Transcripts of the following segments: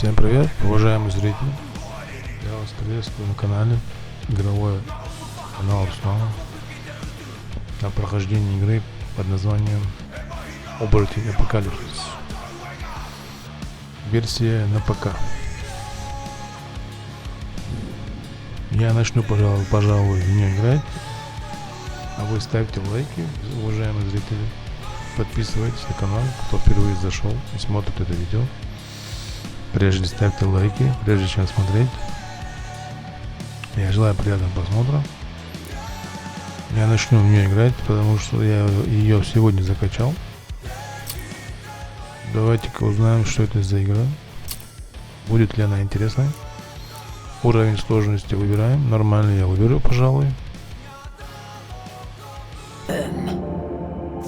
Всем привет, уважаемые зрители! Я вас приветствую на канале игровой канал Руслана на прохождении игры под названием АПОКАЛИПСИС. Версия на ПК. Я начну, пожалуй, в нее играть, а вы ставьте лайки, уважаемые зрители. Подписывайтесь на канал, кто впервые зашел и смотрит это видео. Прежде ставьте лайки, прежде чем смотреть. Я желаю приятного просмотра. Я начну в нее играть, потому что я ее сегодня закачал. Давайте-ка узнаем, что это за игра. Будет ли она интересной. Уровень сложности выбираем. Нормальный я выберу, пожалуй.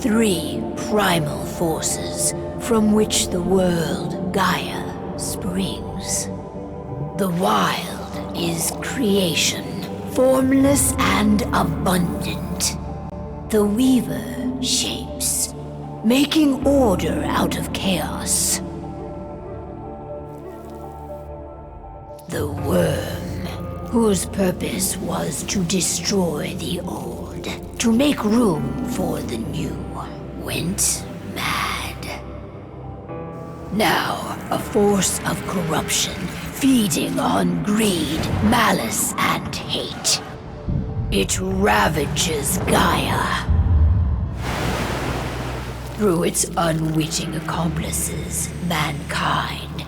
Three primal forces from which the world Gaia springs. The wild is creation, formless and abundant. The weaver shapes, making order out of chaos. The worm, whose purpose was to destroy the old, to make room for the new, went mad. Now, a force of corruption, feeding on greed, malice, and hate. It ravages Gaia. Through its unwitting accomplices, mankind,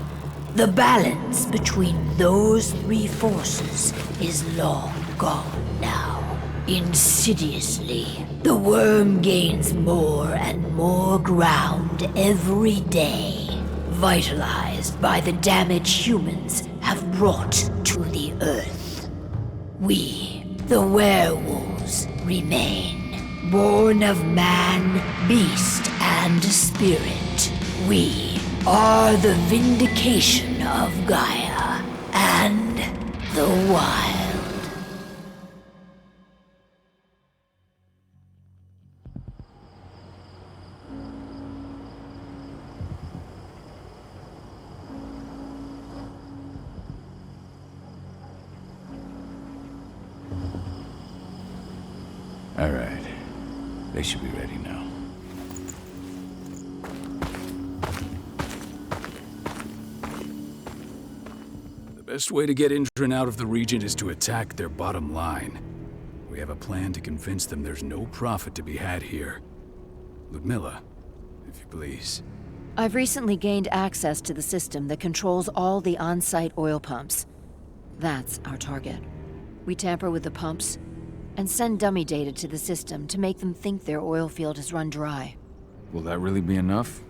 the balance between those three forces is long gone now. Insidiously, the worm gains more and more ground every day, vitalized by the damage humans have brought to the earth. We, the werewolves, remain, born of man, beast, and spirit. We are the vindication of Gaia and the wild. All right. They should be ready now. The best way to get Indra out of the region is to attack their bottom line. We have a plan to convince them there's no profit to be had here. Ludmilla, if you please. I've recently gained access to the system that controls all the on-site oil pumps. That's our target. We tamper with the pumps and send dummy data to the system to make them think their oil field has run dry. Will that really be enough?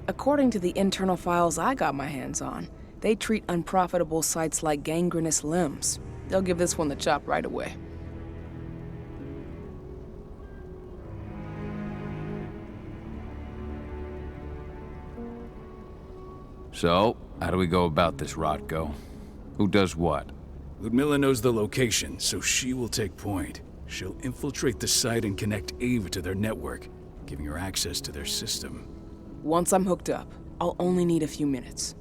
According to the internal files I got my hands on, they treat unprofitable sites like gangrenous limbs. They'll give this one the chop right away. So, how do we go about this, Rotko? Who does what? Ludmilla knows the location, so she will take point. She'll infiltrate the site and connect Ava to their network, giving her access to their system. Once I'm hooked up, I'll only need a few minutes.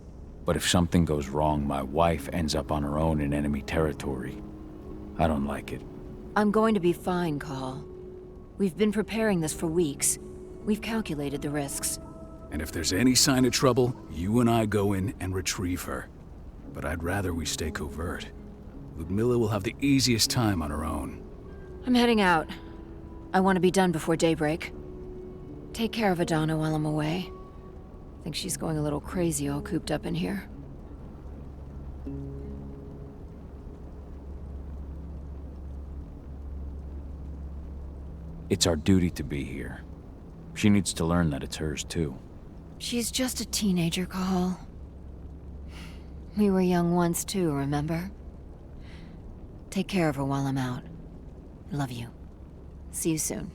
But if something goes wrong, my wife ends up on her own in enemy territory. I don't like it. I'm going to be fine, Carl. We've been preparing this for weeks. We've calculated the risks. And if there's any sign of trouble, you and I go in and retrieve her. But I'd rather we stay covert. Ludmilla will have the easiest time on her own. I'm heading out. I want to be done before daybreak. Take care of Adana while I'm away. Think she's going a little crazy all cooped up in here. It's our duty to be here. She needs to learn that it's hers too. She's just a teenager, Carl. We were young once too, remember? Take care of her while I'm out. Love you. See you soon.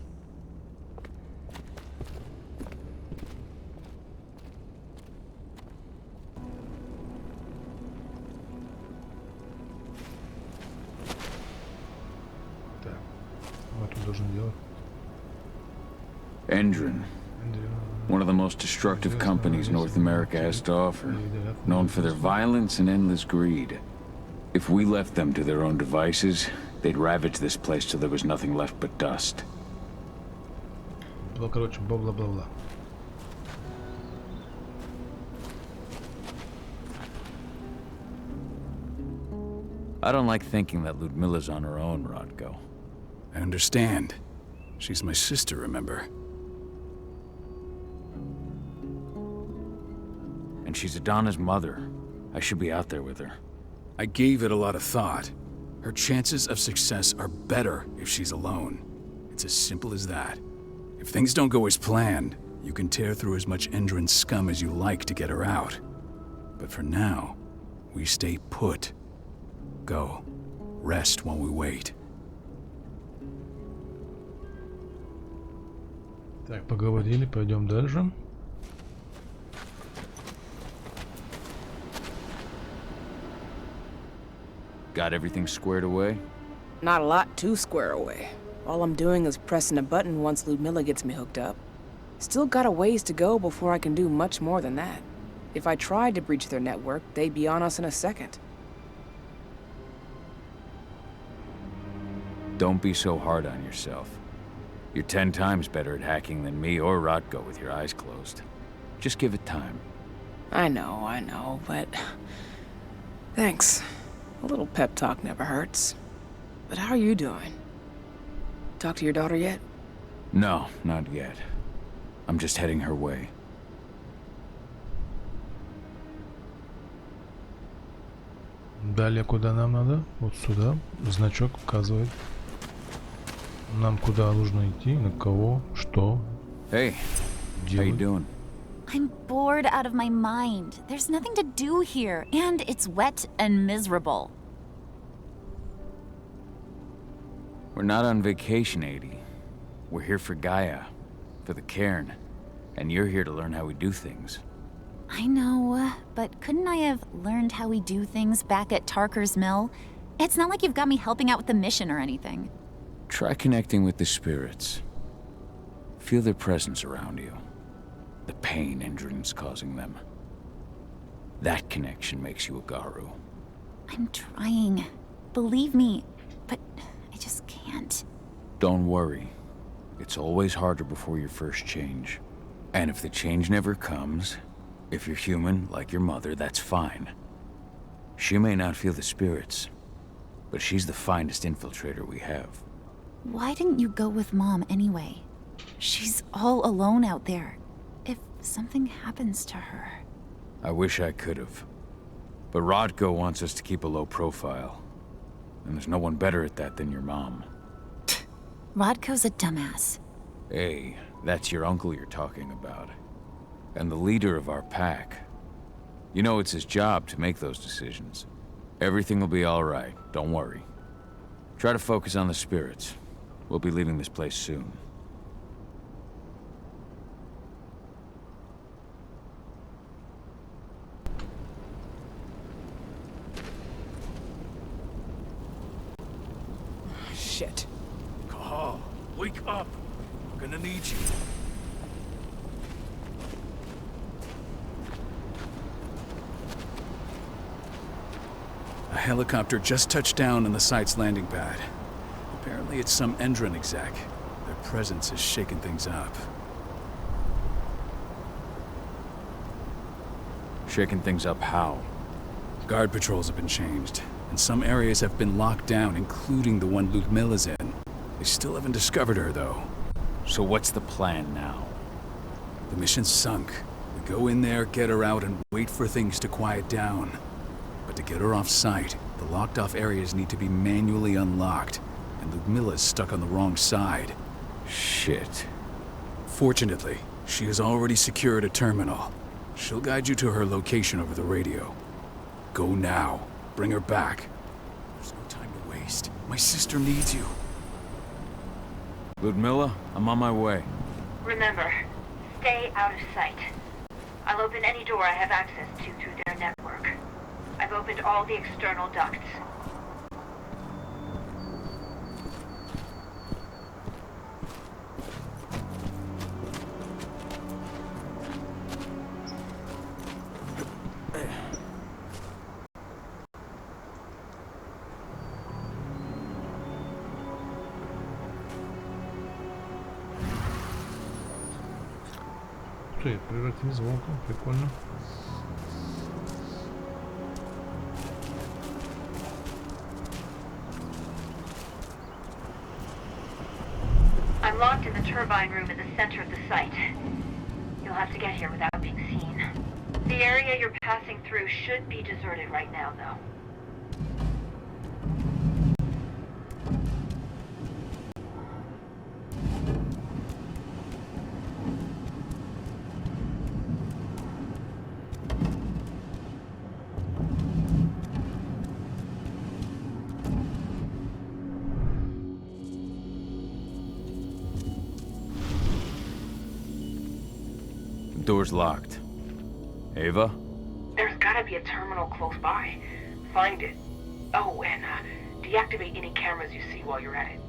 Так, вот он должен делать. Endrin. One of the most destructive companies North America has to offer, known for their violence and endless greed. If we left them to their own devices, they'd ravage this place till there was nothing left but dust. Короче, бла-бла-бла-бла. I don't like thinking that Ludmilla's on her own, Rodko. I understand. She's my sister, remember? And she's Adana's mother. I should be out there with her. I gave it a lot of thought. Her chances of success are better if she's alone. It's as simple as that. If things don't go as planned, you can tear through as much Endron scum as you like to get her out. But for now, we stay put. Go. Rest while we wait. Так, поговорили, пойдем дальше. Got everything squared away? Not a lot to square away. All I'm doing is pressing a button once Ludmilla gets me hooked up. Still got a ways to go before I can do much more than that. If I tried to breach their network, they'd be on us in a second. Don't be so hard on yourself. You're 10 times better at hacking than me or Rodko with your eyes closed. Just give it time. I know, but... Thanks. A little pep talk never hurts. But how are you doing? Talk to your daughter yet? No, not yet. I'm just heading her way. Далее куда нам надо? Вот сюда. Значок указывает нам, куда нужно идти, на кого, что. Hey, how you doing? I'm bored out of my mind. There's nothing to do here, and it's wet and miserable. We're not on vacation, Adi. We're here for Gaia, for the cairn, and you're here to learn how we do things. I know, but couldn't I have learned how we do things back at Tarker's Mill? It's not like you've got me helping out with the mission or anything. Try connecting with the spirits. Feel their presence around you. The pain Endron's causing them. That connection makes you a Garu. I'm trying. Believe me, but I just can't. Don't worry. It's always harder before your first change. And if the change never comes, if you're human, like your mother, that's fine. She may not feel the spirits, but she's the finest infiltrator we have. Why didn't you go with Mom anyway? She's all alone out there. If something happens to her... I wish I could have. But Rodko wants us to keep a low profile. And there's no one better at that than your mom. Rodko's a dumbass. Hey, that's your uncle you're talking about. And the leader of our pack. You know it's his job to make those decisions. Everything will be all right, don't worry. Try to focus on the spirits. We'll be leaving this place soon. Shit. Call. Wake up. I'm gonna need you. A helicopter just touched down on the site's landing pad. Apparently it's some Endron exec. Their presence is shaking things up. Shaking things up how? Guard patrols have been changed, and some areas have been locked down, including the one Ludmilla's in. They still haven't discovered her, though. So what's the plan now? The mission's sunk. We go in there, get her out, and wait for things to quiet down. But to get her off-site, the locked-off areas need to be manually unlocked, and Ludmilla's stuck on the wrong side. Shit. Fortunately, she has already secured a terminal. She'll guide you to her location over the radio. Go now. Bring her back. There's no time to waste. My sister needs you. Ludmilla, I'm on my way. Remember, stay out of sight. I'll open any door I have access to through their network. I've opened all the external ducts. ты, превратили звука, прикольно. I'm locked in the turbine room in the center of the site. You'll have to get here without being seen. The area you're passing through should be deserted right now, though. Door's locked. Ava? There's gotta be a terminal close by. Find it. Oh, and deactivate any cameras you see while you're at it.